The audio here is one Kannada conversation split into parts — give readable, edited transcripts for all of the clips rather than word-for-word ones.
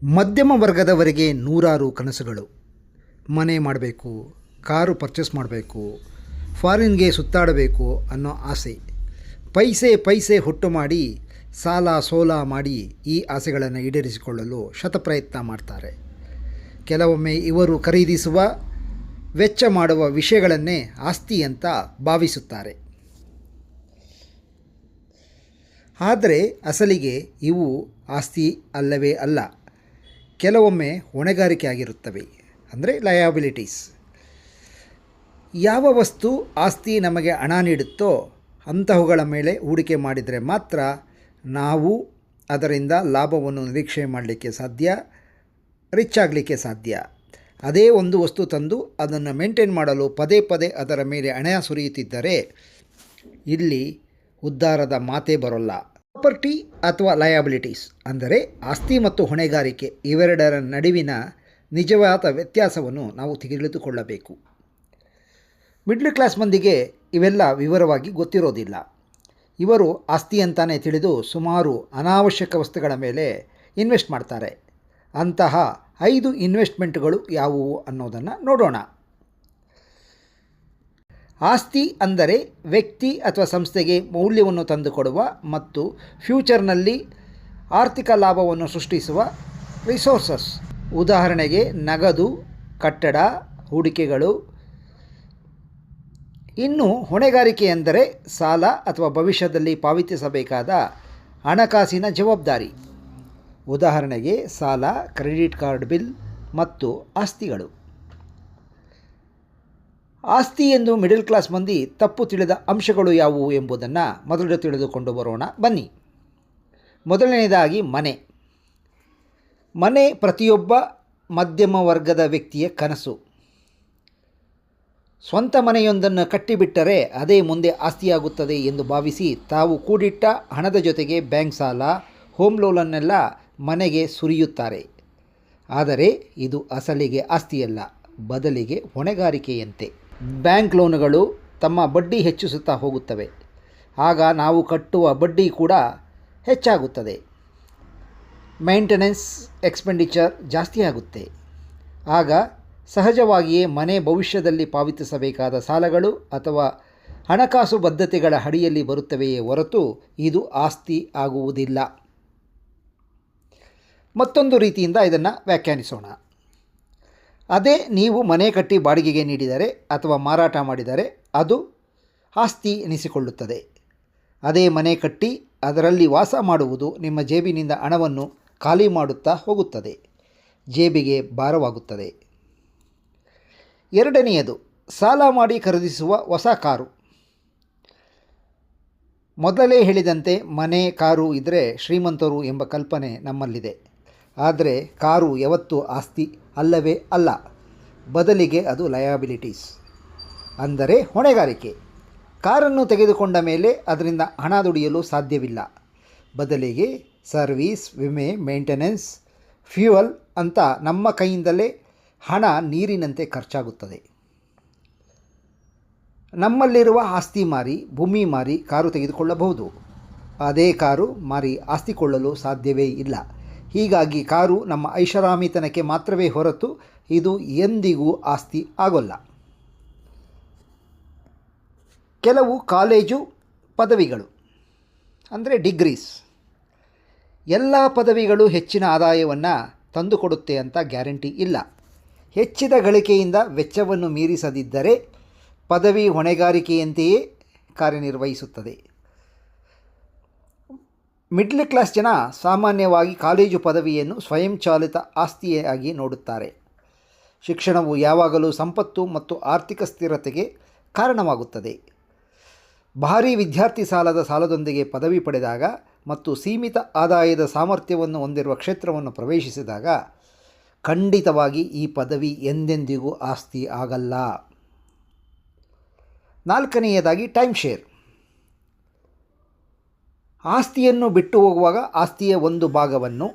ಮಧ್ಯಮ ವರ್ಗದವರಿಗೆ ನೂರಾರು ಕನಸುಗಳು. ಮನೆ ಮಾಡಬೇಕು, ಕಾರು ಪರ್ಚೇಸ್ ಮಾಡಬೇಕು, ಫಾರಿನ್ಗೆ ಸುತ್ತಾಡಬೇಕು ಅನ್ನೋ ಆಸೆ. ಪೈಸೆ ಪೈಸೆ ಹುಟ್ಟು ಮಾಡಿ ಸಾಲ ಸೋಲ ಮಾಡಿ ಈ ಆಸೆಗಳನ್ನು ಈಡೇರಿಸಿಕೊಳ್ಳಲು ಶತಪ್ರಯತ್ನ ಮಾಡ್ತಾರೆ. ಕೆಲವೊಮ್ಮೆ ಇವರು ಖರೀದಿಸುವ ವೆಚ್ಚ ಮಾಡುವ ವಿಷಯಗಳನ್ನೇ ಆಸ್ತಿ ಅಂತ ಭಾವಿಸುತ್ತಾರೆ. ಆದರೆ ಅಸಲಿಗೆ ಇವು ಆಸ್ತಿ ಅಲ್ಲವೇ ಅಲ್ಲ. ಕೆಲವೊಮ್ಮೆ ಹೊಣೆಗಾರಿಕೆ ಆಗಿರುತ್ತವೆ, ಅಂದರೆ ಲಯಬಿಲಿಟೀಸ್. ಯಾವ ವಸ್ತು ಆಸ್ತಿ ನಮಗೆ ಹಣ ನೀಡುತ್ತೋ ಅಂತಹವುಗಳ ಮೇಲೆ ಹೂಡಿಕೆ ಮಾಡಿದರೆ ಮಾತ್ರ ನಾವು ಅದರಿಂದ ಲಾಭವನ್ನು ನಿರೀಕ್ಷೆ ಮಾಡಲಿಕ್ಕೆ ಸಾಧ್ಯ, ರಿಚ್ ಆಗಲಿಕ್ಕೆ ಸಾಧ್ಯ. ಅದೇ ಒಂದು ವಸ್ತು ತಂದು ಅದನ್ನು ಮೇಂಟೈನ್ ಮಾಡಲು ಪದೇ ಪದೇ ಅದರ ಮೇಲೆ ಹಣ ಸುರಿಯುತ್ತಿದ್ದರೆ ಇಲ್ಲಿ ಉದ್ಧಾರದ ಮಾತೇ ಬರೋಲ್ಲ. ಪ್ರಾಪರ್ಟಿ ಅಥವಾ ಲಯಬಿಲಿಟೀಸ್ ಅಂದರೆ ಆಸ್ತಿ ಮತ್ತು ಹೊಣೆಗಾರಿಕೆ, ಇವೆರಡರ ನಡುವಿನ ನಿಜವಾದ ವ್ಯತ್ಯಾಸವನ್ನು ನಾವು ತಿಳಿದುಕೊಳ್ಳಬೇಕು. ಮಿಡ್ಲ್ ಕ್ಲಾಸ್ ಮಂದಿಗೆ ಇವೆಲ್ಲ ವಿವರವಾಗಿ ಗೊತ್ತಿರೋದಿಲ್ಲ. ಇವರು ಆಸ್ತಿ ಅಂತಾನೆ ತಿಳಿದು ಸುಮಾರು ಅನಾವಶ್ಯಕ ವಸ್ತುಗಳ ಮೇಲೆ ಇನ್ವೆಸ್ಟ್ ಮಾಡ್ತಾರೆ. ಅಂತಹ 5 ಇನ್ವೆಸ್ಟ್ಮೆಂಟ್ಗಳು ಯಾವುವು ಅನ್ನೋದನ್ನು ನೋಡೋಣ. ಆಸ್ತಿ ಅಂದರೆ ವ್ಯಕ್ತಿ ಅಥವಾ ಸಂಸ್ಥೆಗೆ ಮೌಲ್ಯವನ್ನು ತಂದುಕೊಡುವ ಮತ್ತು ಫ್ಯೂಚರ್ನಲ್ಲಿ ಆರ್ಥಿಕ ಲಾಭವನ್ನು ಸೃಷ್ಟಿಸುವ ರಿಸೋರ್ಸಸ್. ಉದಾಹರಣೆಗೆ ನಗದು, ಕಟ್ಟಡ, ಹೂಡಿಕೆಗಳು. ಇನ್ನು ಹೊಣೆಗಾರಿಕೆ ಎಂದರೆ ಸಾಲ ಅಥವಾ ಭವಿಷ್ಯದಲ್ಲಿ ಪಾವತಿಸಬೇಕಾದ ಹಣಕಾಸಿನ ಜವಾಬ್ದಾರಿ. ಉದಾಹರಣೆಗೆ ಸಾಲ, ಕ್ರೆಡಿಟ್ ಕಾರ್ಡ್ ಬಿಲ್ ಮತ್ತು ಆಸ್ತಿಗಳು. ಆಸ್ತಿ ಎಂದು ಮಿಡಲ್ ಕ್ಲಾಸ್ ಮಂದಿ ತಪ್ಪು ತಿಳಿದ ಅಂಶಗಳು ಯಾವುವು ಎಂಬುದನ್ನು ಮೊದಲು ತಿಳಿದುಕೊಂಡು ಬರೋಣ ಬನ್ನಿ. ಮೊದಲನೆಯದಾಗಿ ಮನೆ. ಮನೆ ಪ್ರತಿಯೊಬ್ಬ ಮಧ್ಯಮ ವರ್ಗದ ವ್ಯಕ್ತಿಯ ಕನಸು. ಸ್ವಂತ ಮನೆಯೊಂದನ್ನು ಕಟ್ಟಿಬಿಟ್ಟರೆ ಅದೇ ಮುಂದೆ ಆಸ್ತಿಯಾಗುತ್ತದೆ ಎಂದು ಭಾವಿಸಿ ತಾವು ಕೂಡಿಟ್ಟ ಹಣದ ಜೊತೆಗೆ ಬ್ಯಾಂಕ್ ಸಾಲ, ಹೋಮ್ ಲೋನನ್ನೆಲ್ಲ ಮನೆಗೆ ಸುರಿಯುತ್ತಾರೆ. ಆದರೆ ಇದು ಅಸಲಿಗೆ ಆಸ್ತಿಯಲ್ಲ, ಬದಲಿಗೆ ಹೊಣೆಗಾರಿಕೆಯಂತೆ. ಬ್ಯಾಂಕ್ ಲೋನುಗಳು ತಮ್ಮ ಬಡ್ಡಿ ಹೆಚ್ಚಿಸುತ್ತಾ ಹೋಗುತ್ತವೆ. ಆಗ ನಾವು ಕಟ್ಟುವ ಬಡ್ಡಿ ಕೂಡ ಹೆಚ್ಚಾಗುತ್ತದೆ. ಮೇಂಟೆನೆನ್ಸ್ ಎಕ್ಸ್ಪೆಂಡಿಚರ್ ಜಾಸ್ತಿ ಆಗುತ್ತೆ. ಆಗ ಸಹಜವಾಗಿಯೇ ಮನೆ ಭವಿಷ್ಯದಲ್ಲಿ ಪಾವತಿಸಬೇಕಾದ ಸಾಲಗಳು ಅಥವಾ ಹಣಕಾಸು ಬದ್ಧತೆಗಳ ಅಡಿಯಲ್ಲಿ ಬರುತ್ತವೆಯೇ ಹೊರತು ಇದು ಆಸ್ತಿ ಆಗುವುದಿಲ್ಲ. ಮತ್ತೊಂದು ರೀತಿಯಿಂದ ಇದನ್ನು ವ್ಯಾಖ್ಯಾನಿಸೋಣ. ಅದೇ ನೀವು ಮನೆ ಕಟ್ಟಿ ಬಾಡಿಗೆಗೆ ನೀಡಿದರೆ ಅಥವಾ ಮಾರಾಟ ಮಾಡಿದರೆ ಅದು ಆಸ್ತಿ ಎನಿಸಿಕೊಳ್ಳುತ್ತದೆ. ಅದೇ ಮನೆ ಕಟ್ಟಿ ಅದರಲ್ಲಿ ವಾಸ ಮಾಡುವುದು ನಿಮ್ಮ ಜೇಬಿನಿಂದ ಹಣವನ್ನು ಖಾಲಿ ಮಾಡುತ್ತಾ ಹೋಗುತ್ತದೆ, ಜೇಬಿಗೆ ಭಾರವಾಗುತ್ತದೆ. ಎರಡನೆಯದು, ಸಾಲ ಮಾಡಿ ಖರೀದಿಸುವ ಹೊಸ ಕಾರು. ಮೊದಲೇ ಹೇಳಿದಂತೆ ಮನೆ, ಕಾರು ಇದ್ದರೆ ಶ್ರೀಮಂತರು ಎಂಬ ಕಲ್ಪನೆ ನಮ್ಮಲ್ಲಿದೆ. ಆದರೆ ಕಾರು ಯಾವತ್ತೂ ಆಸ್ತಿ ಅಲ್ಲವೇ ಅಲ್ಲ, ಬದಲಿಗೆ ಅದು ಲಯಬಿಲಿಟೀಸ್, ಅಂದರೆ ಹೊಣೆಗಾರಿಕೆ. ಕಾರನ್ನು ತೆಗೆದುಕೊಂಡ ಮೇಲೆ ಅದರಿಂದ ಹಣ ದುಡಿಯಲು ಸಾಧ್ಯವಿಲ್ಲ. ಬದಲಿಗೆ ಸರ್ವೀಸ್, ವಿಮೆ, ಮೇಂಟೆನೆನ್ಸ್, ಫ್ಯೂಯಲ್ ಅಂತ ನಮ್ಮ ಕೈಯಿಂದಲೇ ಹಣ ನೀರಿನಂತೆ ಖರ್ಚಾಗುತ್ತದೆ. ನಮ್ಮಲ್ಲಿರುವ ಆಸ್ತಿ ಮಾರಿ, ಭೂಮಿ ಮಾರಿ ಕಾರು ತೆಗೆದುಕೊಳ್ಳಬಹುದು. ಅದೇ ಕಾರು ಮಾರಿ ಆಸ್ತಿ ಕೊಳ್ಳಲು ಸಾಧ್ಯವೇ ಇಲ್ಲ. ಹೀಗಾಗಿ ಕಾರು ನಮ್ಮ ಐಷಾರಾಮಿತನಕ್ಕೆ ಮಾತ್ರವೇ ಹೊರತು ಇದು ಎಂದಿಗೂ ಆಸ್ತಿ ಆಗೋಲ್ಲ. ಕೆಲವು ಕಾಲೇಜು ಪದವಿಗಳು ಅಂದರೆ ಡಿಗ್ರೀಸ್. ಎಲ್ಲ ಪದವಿಗಳು ಹೆಚ್ಚಿನ ಆದಾಯವನ್ನು ತಂದುಕೊಡುತ್ತೆ ಅಂತ ಗ್ಯಾರಂಟಿ ಇಲ್ಲ. ಹೆಚ್ಚಿದ ಗಳಿಕೆಯಿಂದ ವೆಚ್ಚವನ್ನು ಮೀರಿಸದಿದ್ದರೆ ಪದವಿ ಹೊಣೆಗಾರಿಕೆಯಂತೆಯೇ ಕಾರ್ಯನಿರ್ವಹಿಸುತ್ತದೆ. ಮಿಡ್ಲ್ ಕ್ಲಾಸ್ ಜನ ಸಾಮಾನ್ಯವಾಗಿ ಕಾಲೇಜು ಪದವಿಯನ್ನು ಸ್ವಯಂಚಾಲಿತ ಆಸ್ತಿಯಾಗಿ ನೋಡುತ್ತಾರೆ. ಶಿಕ್ಷಣವು ಯಾವಾಗಲೂ ಸಂಪತ್ತು ಮತ್ತು ಆರ್ಥಿಕ ಸ್ಥಿರತೆಗೆ ಕಾರಣವಾಗುತ್ತದೆ. ಭಾರೀ ವಿದ್ಯಾರ್ಥಿ ಸಾಲದೊಂದಿಗೆ ಪದವಿ ಪಡೆದಾಗ ಮತ್ತು ಸೀಮಿತ ಆದಾಯದ ಸಾಮರ್ಥ್ಯವನ್ನು ಹೊಂದಿರುವ ಕ್ಷೇತ್ರವನ್ನು ಪ್ರವೇಶಿಸಿದಾಗ ಖಂಡಿತವಾಗಿ ಈ ಪದವಿ ಎಂದೆಂದಿಗೂ ಆಸ್ತಿ ಆಗಲ್ಲ. ನಾಲ್ಕನೆಯದಾಗಿ ಟೈಮ್ ಶೇರ್. ಆಸ್ತಿಯನ್ನು ಬಿಟ್ಟು ಹೋಗುವಾಗ ಆಸ್ತಿಯ ಒಂದು ಭಾಗವನ್ನು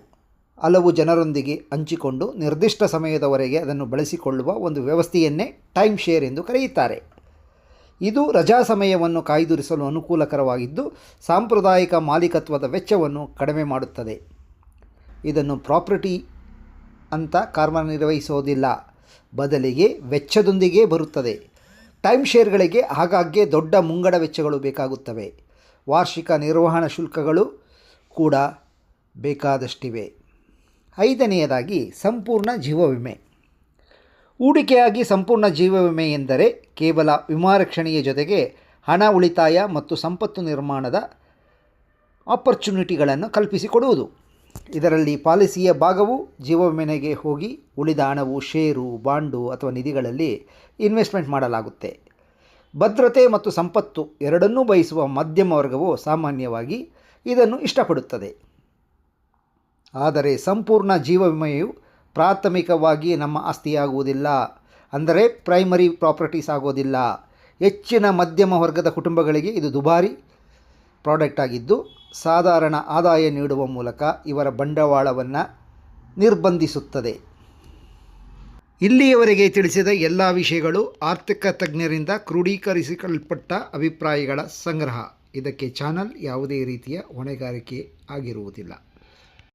ಹಲವು ಜನರೊಂದಿಗೆ ಹಂಚಿಕೊಂಡು ನಿರ್ದಿಷ್ಟ ಸಮಯದವರೆಗೆ ಅದನ್ನು ಬಳಸಿಕೊಳ್ಳುವ ಒಂದು ವ್ಯವಸ್ಥೆಯನ್ನೇ ಟೈಮ್ ಶೇರ್ ಎಂದು ಕರೆಯುತ್ತಾರೆ. ಇದು ರಜಾ ಸಮಯವನ್ನು ಕಾಯ್ದಿರಿಸಲು ಅನುಕೂಲಕರವಾಗಿದ್ದು ಸಾಂಪ್ರದಾಯಿಕ ಮಾಲೀಕತ್ವದ ವೆಚ್ಚವನ್ನು ಕಡಿಮೆ ಮಾಡುತ್ತದೆ. ಇದನ್ನು ಪ್ರಾಪರ್ಟಿ ಅಂತ ಕಾರ್ಯನಿರ್ವಹಿಸೋದಿಲ್ಲ, ಬದಲಿಗೆ ವೆಚ್ಚದೊಂದಿಗೆ ಬರುತ್ತದೆ. ಟೈಮ್ ಶೇರ್ಗಳಿಗೆ ಆಗಾಗ್ಗೆ ದೊಡ್ಡ ಮುಂಗಡ ವೆಚ್ಚಗಳು ಬೇಕಾಗುತ್ತವೆ. ವಾರ್ಷಿಕ ನಿರ್ವಹಣಾ ಶುಲ್ಕಗಳು ಕೂಡ ಬೇಕಾದಷ್ಟಿವೆ. 5ನೇಯದಾಗಿ ಸಂಪೂರ್ಣ ಜೀವ ವಿಮೆ. ಹೂಡಿಕೆಯಾಗಿ ಸಂಪೂರ್ಣ ಜೀವ ವಿಮೆ ಎಂದರೆ ಕೇವಲ ವಿಮಾ ರಕ್ಷಣೆಯ ಜೊತೆಗೆ ಹಣ ಉಳಿತಾಯ ಮತ್ತು ಸಂಪತ್ತು ನಿರ್ಮಾಣದ ಆಪರ್ಚುನಿಟಿಗಳನ್ನು ಕಲ್ಪಿಸಿಕೊಡುವುದು. ಇದರಲ್ಲಿ ಪಾಲಿಸಿಯ ಭಾಗವು ಜೀವ ವಿಮೆಗೆ ಹೋಗಿ ಉಳಿದ ಹಣವು ಷೇರು, ಬಾಂಡು ಅಥವಾ ನಿಧಿಗಳಲ್ಲಿ ಇನ್ವೆಸ್ಟ್ಮೆಂಟ್ ಮಾಡಲಾಗುತ್ತೆ. ಭದ್ರತೆ ಮತ್ತು ಸಂಪತ್ತು ಎರಡನ್ನೂ ಬಯಸುವ ಮಧ್ಯಮ ವರ್ಗವು ಸಾಮಾನ್ಯವಾಗಿ ಇದನ್ನು ಇಷ್ಟಪಡುತ್ತದೆ. ಆದರೆ ಸಂಪೂರ್ಣ ಜೀವ ವಿಮೆಯು ಪ್ರಾಥಮಿಕವಾಗಿ ನಮ್ಮ ಆಸ್ತಿಯಾಗುವುದಿಲ್ಲ, ಅಂದರೆ ಪ್ರೈಮರಿ ಪ್ರಾಪರ್ಟೀಸ್ ಆಗೋದಿಲ್ಲ. ಹೆಚ್ಚಿನ ಮಧ್ಯಮ ವರ್ಗದ ಕುಟುಂಬಗಳಿಗೆ ಇದು ದುಬಾರಿ ಪ್ರಾಡಕ್ಟ್ ಆಗಿದ್ದು, ಸಾಧಾರಣ ಆದಾಯ ನೀಡುವ ಮೂಲಕ ಇವರ ಬಂಡವಾಳವನ್ನು ನಿರ್ಬಂಧಿಸುತ್ತದೆ. ಇಲ್ಲಿಯವರೆಗೆ ತಿಳಿಸಿದ ಎಲ್ಲ ವಿಷಯಗಳು ಆರ್ಥಿಕ ತಜ್ಞರಿಂದ ಕ್ರೋಢೀಕರಿಸಲ್ಪಟ್ಟ ಅಭಿಪ್ರಾಯಗಳ ಸಂಗ್ರಹ. ಇದಕ್ಕೆ ಚಾನಲ್ ಯಾವುದೇ ರೀತಿಯ ಹೊಣೆಗಾರಿಕೆ ಆಗಿರುವುದಿಲ್ಲ.